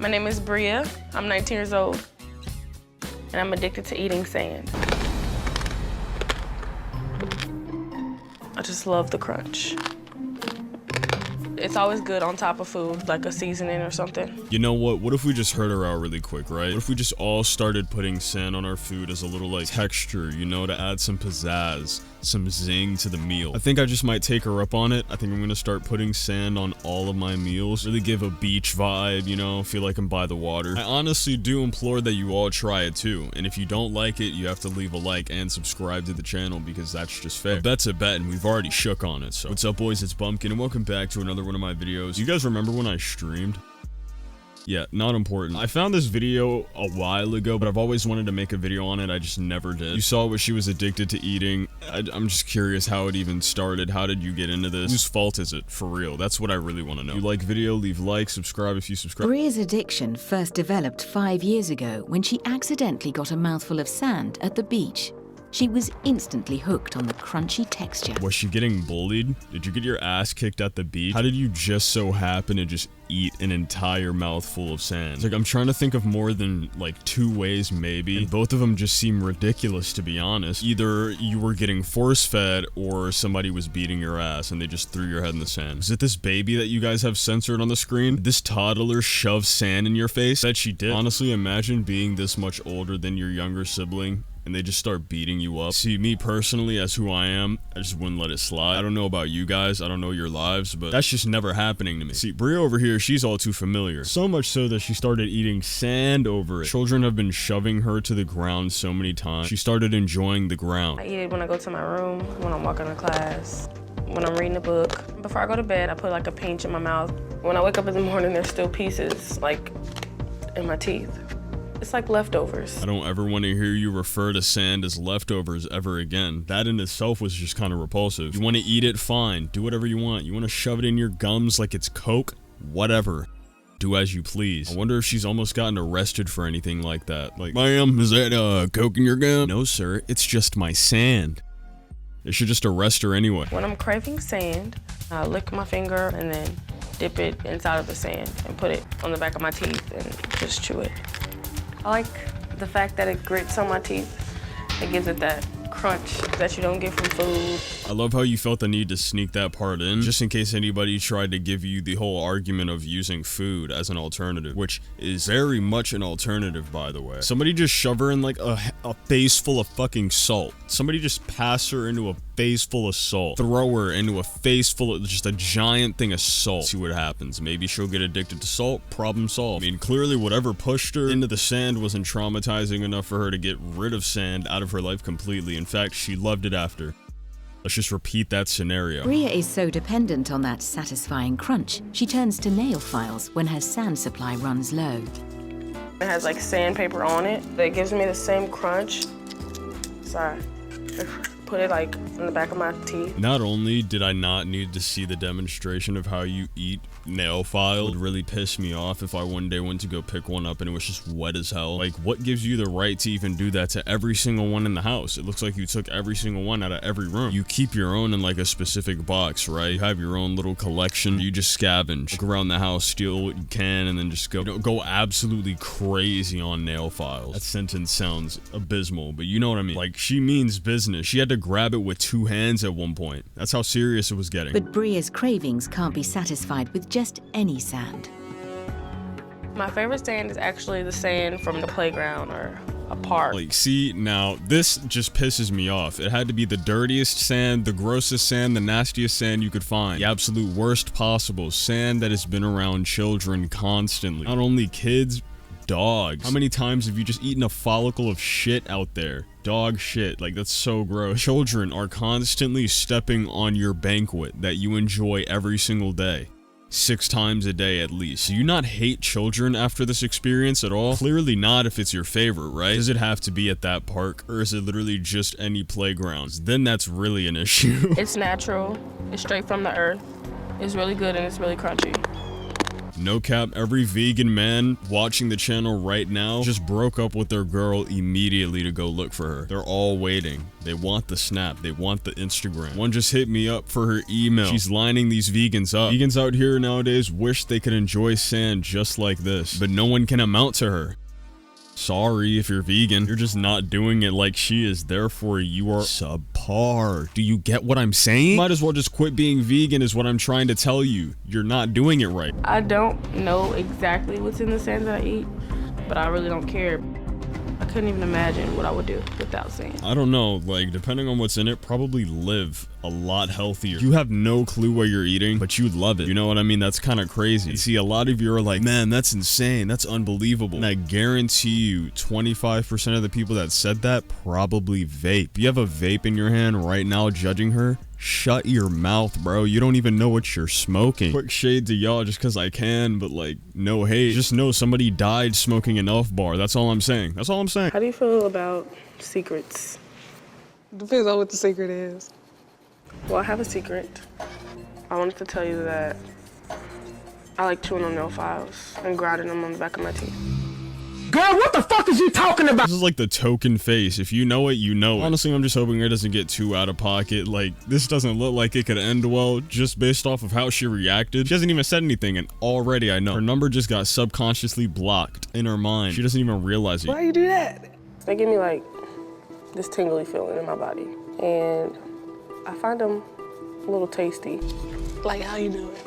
My name is Bria. I'm 19 years old, and I'm addicted to eating sand. I just love the crunch. It's always good on top of food, like a seasoning or something. You know what? What if we just heard her out really quick, right? What if we just all started putting sand on our food as a little like texture, you know, to add some pizzazz, some zing to the meal? I think I just might take her up on it. I think I'm gonna start putting sand on all of my meals. Really give a beach vibe, you know, feel like I'm by the water. I honestly do implore that you all try it too. And if you don't like it, you have to leave a like and subscribe to the channel because that's just fair. A bet's a bet and we've already shook on it. So what's up, boys? It's Bumpkin and welcome back to another one of my videos. You guys remember when I streamed? Yeah, not important. I found this video a while ago, but I've always wanted to make a video on it. I just never did. You saw what she was addicted to eating. I'm just curious how it even started. How did you get into this? Whose fault is it? For real. That's what I really want to know. If you like video, leave like, subscribe if you subscribe. Bria's addiction first developed 5 years ago when she accidentally got a mouthful of sand at the beach. She was instantly hooked on the crunchy texture. Was she getting bullied? Did you get your ass kicked at the beach? How did you just so happen to just eat an entire mouthful of sand? It's like, I'm trying to think of more than like 2 ways maybe, and both of them just seem ridiculous, to be honest. Either you were getting force-fed or somebody was beating your ass and they just threw your head in the sand. Is it this baby that you guys have censored on the screen? Did this toddler shove sand in your face? Bet she did. Honestly, imagine being this much older than your younger sibling and they just start beating you up. See, me personally, as who I am, I just wouldn't let it slide. I don't know about you guys, I don't know your lives, but that's just never happening to me. See, Bria over here, she's all too familiar. So much so that she started eating sand over it. Children have been shoving her to the ground so many times. She started enjoying the ground. I eat it when I go to my room, when I'm walking to class, when I'm reading a book. Before I go to bed, I put like a pinch in my mouth. When I wake up in the morning, there's still pieces, like, in my teeth. It's like leftovers. I don't ever want to hear you refer to sand as leftovers ever again. That in itself was just kind of repulsive. You want to eat it, fine. Do whatever you want. You want to shove it in your gums like it's Coke? Whatever. Do as you please. I wonder if she's almost gotten arrested for anything like that. Like, ma'am, is that Coke in your gum? No, sir. It's just my sand. They should just arrest her anyway. When I'm craving sand, I lick my finger and then dip it inside of the sand and put it on the back of my teeth and just chew it. I like the fact that it grits on my teeth. It gives it that crunch that you don't get from food. I love how you felt the need to sneak that part in, just in case anybody tried to give you the whole argument of using food as an alternative, which is very much an alternative, by the way. Somebody just shove her in like a face full of fucking salt. Somebody just pass her into a face full of salt. Throw her into a face full of just a giant thing of salt. See what happens. Maybe she'll get addicted to salt. Problem solved. I mean, clearly whatever pushed her into the sand wasn't traumatizing enough for her to get rid of sand out of her life completely. In fact, she loved it after. Let's just repeat that scenario. Bria is so dependent on that satisfying crunch, she turns to nail files when her sand supply runs low. It has like sandpaper on it. It gives me the same crunch. Sorry. Put it like in the back of my teeth. Not only did I not need to see the demonstration of how you eat nail file, it would really piss me off if I one day went to go pick one up and it was just wet as hell. Like, what gives you the right to even do that to every single one in the house? It looks like you took every single one out of every room. You keep your own in like a specific box, right? You have your own little collection. You just scavenge, look around the house, steal what you can, and then just go absolutely crazy on nail files. That sentence sounds abysmal, but you know what I mean. Like, she means business. She had to grab it with 2 hands at one point. That's how serious it was getting. But Bria's cravings can't be satisfied with just any sand. My favorite sand is actually the sand from the playground or a park. Like, see, now, this just pisses me off. It had to be the dirtiest sand, the grossest sand, the nastiest sand you could find. The absolute worst possible. Sand that has been around children constantly. Not only kids, dogs. How many times have you just eaten a follicle of shit out there? Dog shit, like, that's so gross. Children are constantly stepping on your banquet that you enjoy every single day. 6 times a day at least. Do you not hate children after this experience at all? Clearly not if it's your favorite, right? Does it have to be at that park, or is it literally just any playgrounds? Then that's really an issue. It's natural, it's straight from the earth. It's really good and it's really crunchy. No cap, every vegan man watching the channel right now just broke up with their girl immediately to go look for her. They're all waiting. They want the snap. They want the Instagram. One just hit me up for her email. She's lining these vegans up. Vegans out here nowadays wish they could enjoy sand just like this, but no one can amount to her. Sorry if you're vegan, you're just not doing it like she is, therefore you are subpar. Do you get what I'm saying? Might as well just quit being vegan is what I'm trying to tell you. You're not doing it right. I don't know exactly what's in the sand that I eat, but I really don't care. I couldn't even imagine what I would do without sand. I don't know, like, depending on what's in it, probably live a lot healthier. You have no clue what you're eating, but you love it. You know what I mean? That's kind of crazy. See, a lot of you are like, man, that's insane. That's unbelievable. And I guarantee you, 25% of the people that said that probably vape. You have a vape in your hand right now judging her? Shut your mouth, bro. You don't even know what you're smoking. Quick shade to y'all just because I can, but like, no hate. Just know somebody died smoking an elf bar. That's all I'm saying. That's all I'm saying. How do you feel about secrets? Depends on what the secret is. Well, I have a secret. I wanted to tell you that I like chewing on nail files and grinding them on the back of my teeth. Girl, what the fuck is you talking about? This is like the token face. If you know it, you know it. Honestly, I'm just hoping it doesn't get too out of pocket. Like, this doesn't look like it could end well just based off of how she reacted. She hasn't even said anything, and already I know. Her number just got subconsciously blocked in her mind. She doesn't even realize it. Why you do that? They give me like this tingly feeling in my body, and I find them a little tasty. Like, how you do it?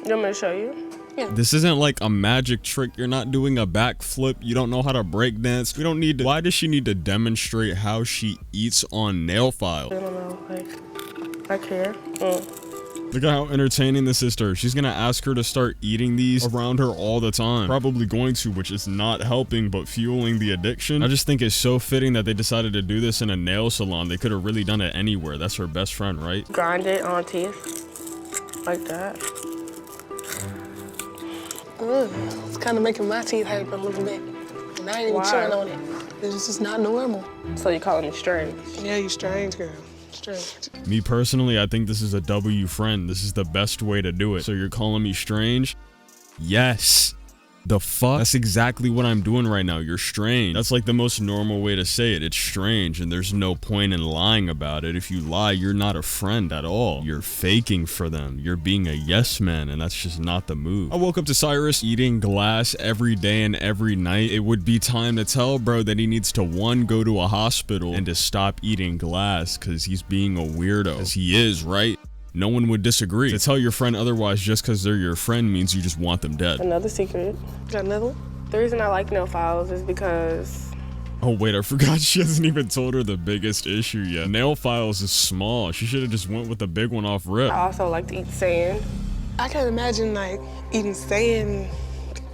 You want me to show you? This isn't like a magic trick. You're not doing a backflip. You don't know how to break dance. We don't need to. Why does she need to demonstrate how she eats on nail files? I don't know, like, I care. Look at how entertaining this is to her. She's gonna ask her to start eating these around her all the time. Probably going to, which is not helping but fueling the addiction. I just think it's so fitting that they decided to do this in a nail salon. They could have really done it anywhere. That's her best friend, right? Grind it on teeth, like that. It's kind of making my teeth hurt a little bit. And I ain't even chewing on it. It's just not normal. So you calling me strange? Yeah, you strange, girl. Strange. Me personally, I think this is a W, friend. This is the best way to do it. So you're calling me strange? Yes. The fuck? That's exactly what I'm doing right now. You're strange. That's like the most normal way to say it. It's strange, and there's no point in lying about it. If you lie, you're not a friend at all. You're faking for them. You're being a yes man, and that's just not the move. I woke up to Cyrus eating glass every day and every night. It would be time to tell bro that he needs to, one, go to a hospital and to stop eating glass because he's being a weirdo. As he is, right? No one would disagree. To tell your friend otherwise just because they're your friend means you just want them dead. Another secret. Got another one? The reason I like nail files is because... Oh wait, I forgot she hasn't even told her the biggest issue yet. Nail files is small. She should have just went with the big one off rip. I also like to eat sand. I can imagine, like, eating sand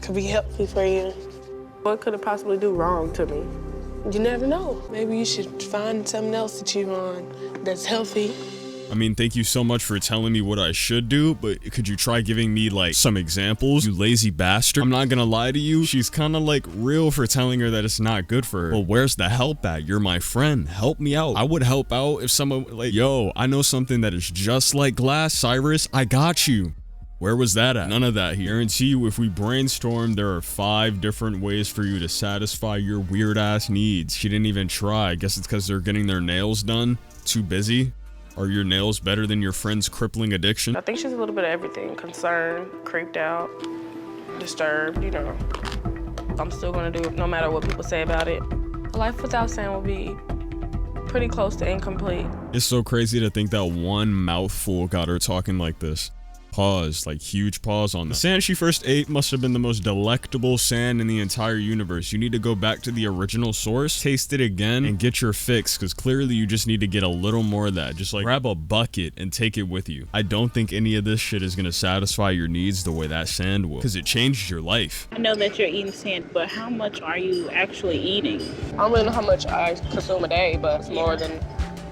could be healthy for you. What could it possibly do wrong to me? You never know. Maybe you should find something else to chew on that's healthy. I mean, thank you so much for telling me what I should do, but could you try giving me, like, some examples, you lazy bastard? I'm not gonna lie to you. She's kind of, like, real for telling her that it's not good for her. Well, where's the help at? You're my friend. Help me out. I would help out if someone, like, yo, I know something that is just like glass, Cyrus. I got you. Where was that at? None of that here. Guarantee you, if we brainstorm, there are 5 different ways for you to satisfy your weird-ass needs. She didn't even try. I guess it's because they're getting their nails done. Too busy. Are your nails better than your friend's crippling addiction? I think she's a little bit of everything. Concerned, creeped out, disturbed, you know. I'm still gonna do it no matter what people say about it. A life without sand will be pretty close to incomplete. It's so crazy to think that one mouthful got her talking like this. Pause, like huge pause on that. The sand she first ate must have been the most delectable sand in the entire universe. You need to go back to the original source, taste it again, and get your fix, because clearly you just need to get a little more of that. Just like grab a bucket and take it with you. I don't think any of this shit is gonna satisfy your needs the way that sand will, because it changed your life. I know that you're eating sand, but how much are you actually eating? I don't really know how much I consume a day, but it's more than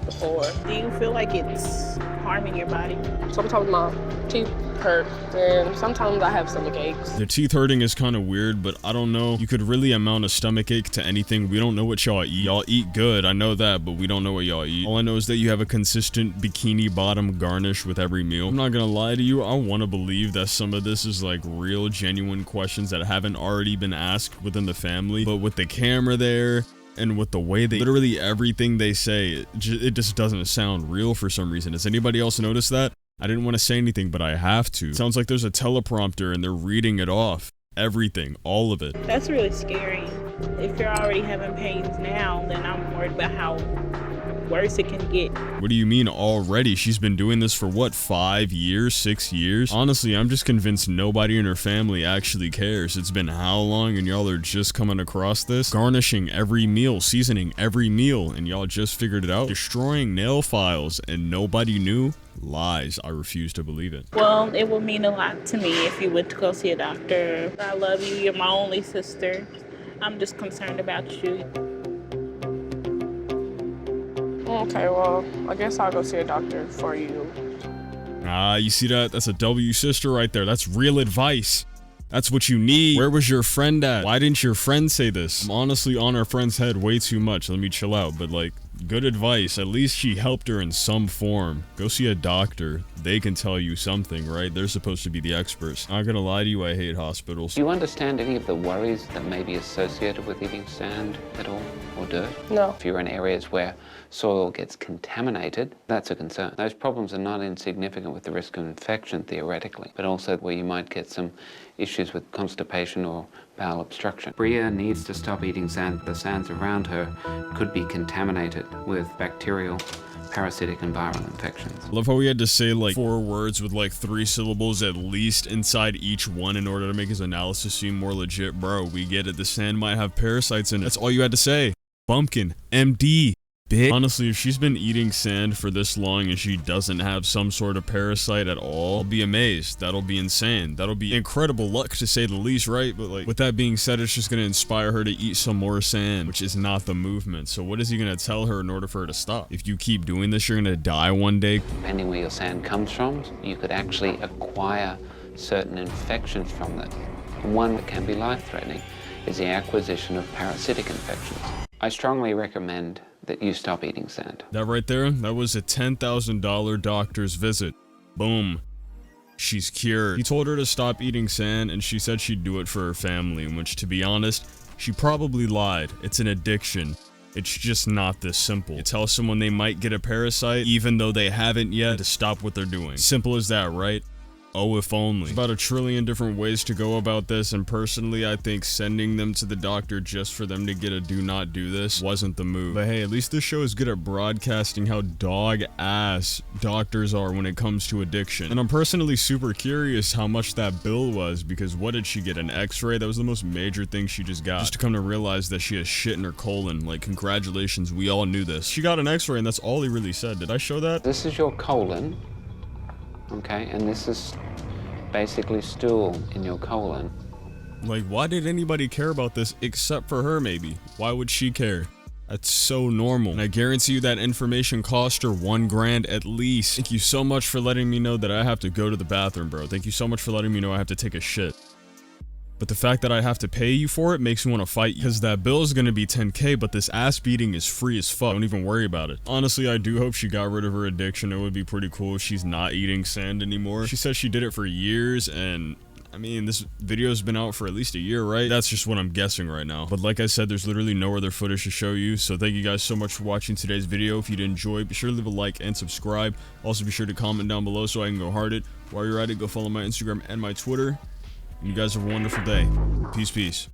before. Do you feel like it's harming your body? Sometimes my teeth hurt, and sometimes I have stomach aches. The teeth hurting is kind of weird, but I don't know. You could really amount a stomach ache to anything. We don't know what y'all eat. Y'all eat good, I know that, but we don't know what y'all eat. All I know is that you have a consistent bikini bottom garnish with every meal. I'm not gonna lie to you, I want to believe that some of this is like real, genuine questions that haven't already been asked within the family, but with the camera there, and with the way they literally everything they say, it just doesn't sound real for some reason. Has anybody else noticed that? I didn't want to say anything, but I have to. It sounds like there's a teleprompter and they're reading it off. Everything, all of it. That's really scary. If you're already having pains now, then I'm worried about how worse it can get. What do you mean already? She's been doing this for what, 5 years, 6 years? Honestly, I'm just convinced nobody in her family actually cares. It's been how long and y'all are just coming across this? Garnishing every meal, seasoning every meal, and y'all just figured it out? Destroying nail files and nobody knew? Lies. I refuse to believe it. Well, it would mean a lot to me if you went to go see a doctor. I love you. You're my only sister. I'm just concerned about you. Okay, well, I guess I'll go see a doctor for you. Ah, you see that? That's a W sister right there. That's real advice. That's what you need. Where was your friend at? Why didn't your friend say this? I'm honestly on our friend's head way too much. Let me chill out. But like, good advice. At least she helped her in some form. Go see a doctor. They can tell you something, right? They're supposed to be the experts. Not gonna lie to you, I hate hospitals. Do you understand any of the worries that may be associated with eating sand at all, or dirt? No. If you're in areas where soil gets contaminated, that's a concern. Those problems are not insignificant with the risk of infection, theoretically, but also where you might get some issues with constipation or bowel obstruction. Bria needs to stop eating sand. The sands around her could be contaminated with bacterial, parasitic, and viral infections. I love how he had to say like 4 words with like 3 syllables at least inside each one in order to make his analysis seem more legit. Bro, we get it. The sand might have parasites in it. That's all you had to say. Bumpkin, MD. Bitch. Honestly, if she's been eating sand for this long and she doesn't have some sort of parasite at all, I'll be amazed. That'll be insane. That'll be incredible luck to say the least, right? But like, with that being said, it's just gonna inspire her to eat some more sand, which is not the movement. So what is he gonna tell her in order for her to stop? If you keep doing this, you're gonna die one day. Depending where your sand comes from, you could actually acquire certain infections from that. And one that can be life-threatening is the acquisition of parasitic infections. I strongly recommend that you stop eating sand. That right there, that was a $10,000 doctor's visit. Boom. She's cured. He told her to stop eating sand and she said she'd do it for her family, which, to be honest, she probably lied. It's an addiction. It's just not this simple. You tell someone they might get a parasite even though they haven't yet, to stop what they're doing. Simple as that, right? Oh, if only. There's about 1 trillion different ways to go about this, and personally, I think sending them to the doctor just for them to get a do not do this wasn't the move. But hey, at least this show is good at broadcasting how dog-ass doctors are when it comes to addiction. And I'm personally super curious how much that bill was, because what did she get, an x-ray? That was the most major thing she just got. Just to come to realize that she has shit in her colon. Like, congratulations, we all knew this. She got an x-ray and that's all he really said. Did I show that? This is your colon. Okay, and this is basically stool in your colon. Like, why did anybody care about this except for her, maybe? Why would she care? That's so normal. And I guarantee you that information cost her $1 grand at least. Thank you so much for letting me know that I have to go to the bathroom, bro. Thank you so much for letting me know I have to take a shit. But the fact that I have to pay you for it makes me want to fight you. Because that bill is going to be 10K, but this ass beating is free as fuck. Don't even worry about it. Honestly, I do hope she got rid of her addiction. It would be pretty cool if she's not eating sand anymore. She said she did it for years, and I mean, this video's been out for at least a year, right? That's just what I'm guessing right now. But like I said, there's literally no other footage to show you. So thank you guys so much for watching today's video. If you did enjoy, be sure to leave a like and subscribe. Also, be sure to comment down below so I can go hard it. While you're at it, go follow my Instagram and my Twitter. And you guys have a wonderful day. Peace, peace.